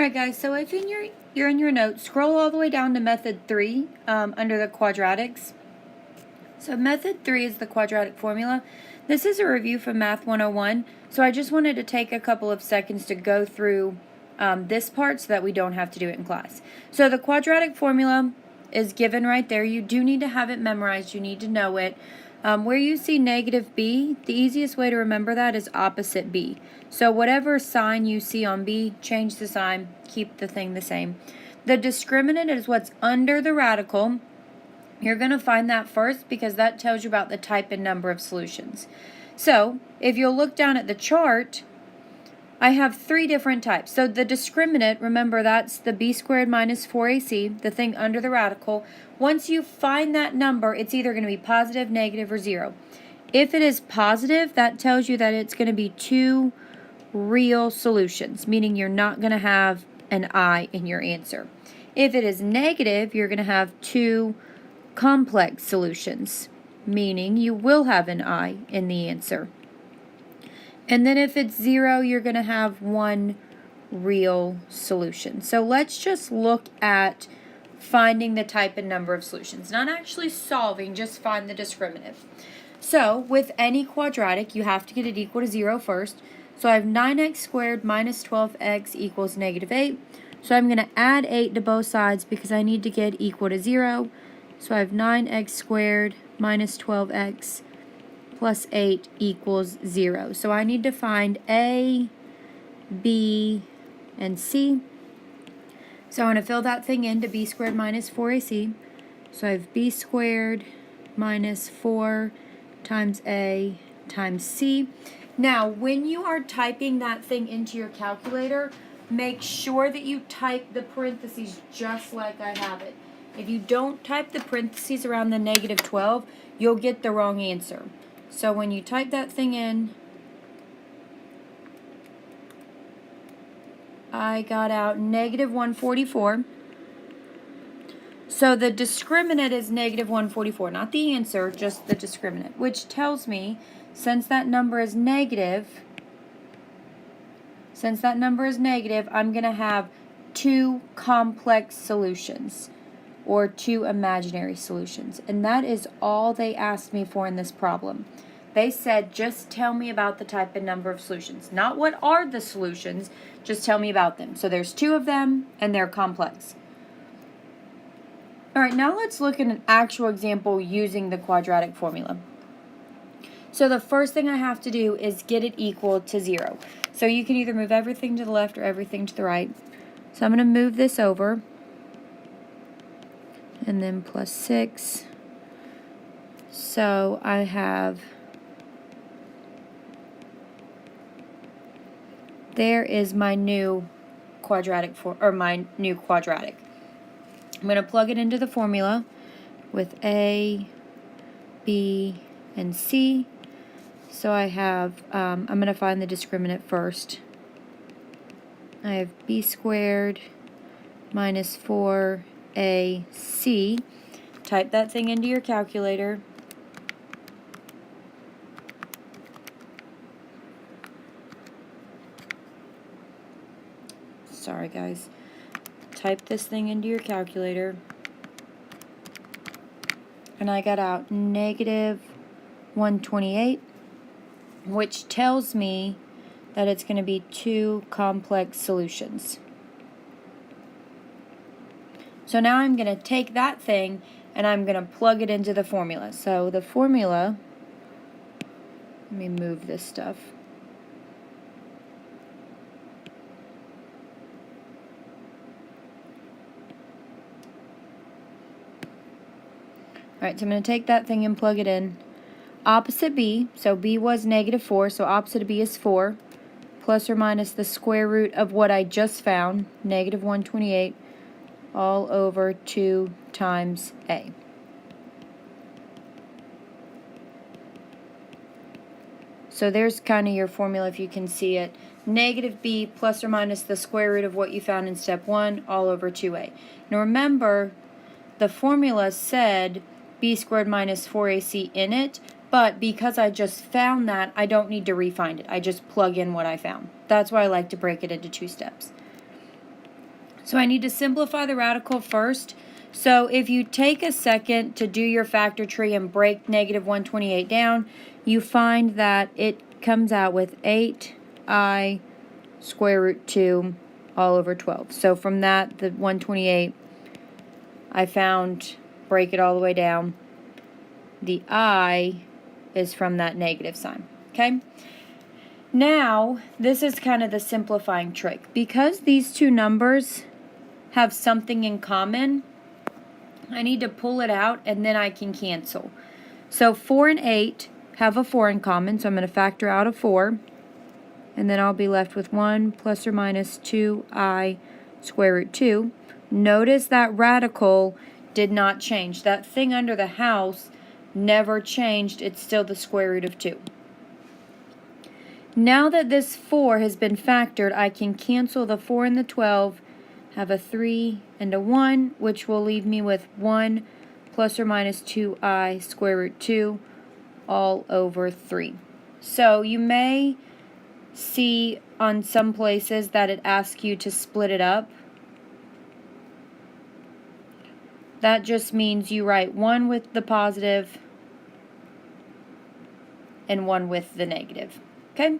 Alright guys, so if you're in your notes, scroll all the way down to method 3 under the quadratics. So method 3 is the quadratic formula. This is a review from Math 101, so I just wanted to take a couple of seconds to go through this part so that we don't have to do it in class. So the quadratic formula is given right there. You do need to have it memorized. You need to know it. Where you see negative b, the easiest way to remember that is opposite b. So whatever sign you see on b, change the sign, keep the thing the same. The discriminant is what's under the radical. You're going to find that first because that tells you about the type and number of solutions. So if you'll look down at the chart, I have 3 different types. So the discriminant, remember that's the b squared minus 4ac, the thing under the radical. Once you find that number, it's either going to be positive, negative, or 0. If it is positive, that tells you that it's going to be 2 real solutions, meaning you're not going to have an I in your answer. If it is negative, you're going to have 2 complex solutions, meaning you will have an I in the answer. And then if it's 0, you're going to have 1 real solution. So let's just look at finding the type and number of solutions. Not actually solving, just find the discriminant. So with any quadratic, you have to get it equal to 0 first. So I have 9x squared minus 12x equals negative 8. So I'm going to add 8 to both sides because I need to get equal to 0. So I have 9x squared minus 12x plus 8 equals 0. So I need to find A, B, and C. So I'm going to fill that thing into b squared minus 4ac. So I have b squared minus 4 times A times C. Now, when you are typing that thing into your calculator, make sure that you type the parentheses just like I have it. If you don't type the parentheses around the negative 12, you'll get the wrong answer. So when you type that thing in, I got out negative 144. So the discriminant is negative 144, not the answer, just the discriminant, which tells me since that number is negative, I'm going to have 2 complex solutions or 2 imaginary solutions. And that is all they asked me for in this problem. They said, just tell me about the type and number of solutions. Not what are the solutions, just tell me about them. So there's 2 of them, and they're complex. All right, now let's look at an actual example using the quadratic formula. So the first thing I have to do is get it equal to 0. So you can either move everything to the left or everything to the right. So I'm going to move this over. And then plus 6. So I have... There is my new quadratic my new quadratic. I'm going to plug it into the formula with A, B, and C. So I have, I'm going to find the discriminant first. I have b squared minus 4ac. Type that thing into your calculator. Sorry guys. Type this thing into your calculator. And I got out negative 128, which tells me that it's going to be 2 complex solutions. So now I'm going to take that thing and I'm going to plug it into the formula. So the formula, let me move this stuff. Alright, so I'm going to take that thing and plug it in. Opposite b, so b was negative 4, so opposite of b is 4, plus or minus the square root of what I just found, negative 128, all over 2 times a. So there's kind of your formula if you can see it. Negative b plus or minus the square root of what you found in step 1, all over 2a. Now remember, the formula said b squared minus 4ac in it, but because I just found that, I don't need to re-find it. I just plug in what I found. That's why I like to break it into 2 steps. So I need to simplify the radical first. So if you take a second to do your factor tree and break negative 128 down, you find that it comes out with 8i square root 2 all over 12. So from that, the 128, I found, break it all the way down, the I is from that negative sign, okay? Now, this is kind of the simplifying trick. Because these two numbers have something in common, I need to pull it out and then I can cancel. So 4 and 8 have a 4 in common, so I'm going to factor out a 4. And then I'll be left with 1 plus or minus 2i square root 2. Notice that radical did not change. That thing under the house never changed. It's still the square root of 2. Now that this 4 has been factored, I can cancel the 4 and the 12, have a 3 and a 1, which will leave me with 1 plus or minus 2i square root 2 all over 3. So you may see on some places that it asks you to split it up. That just means you write 1 with the positive and 1 with the negative. Okay?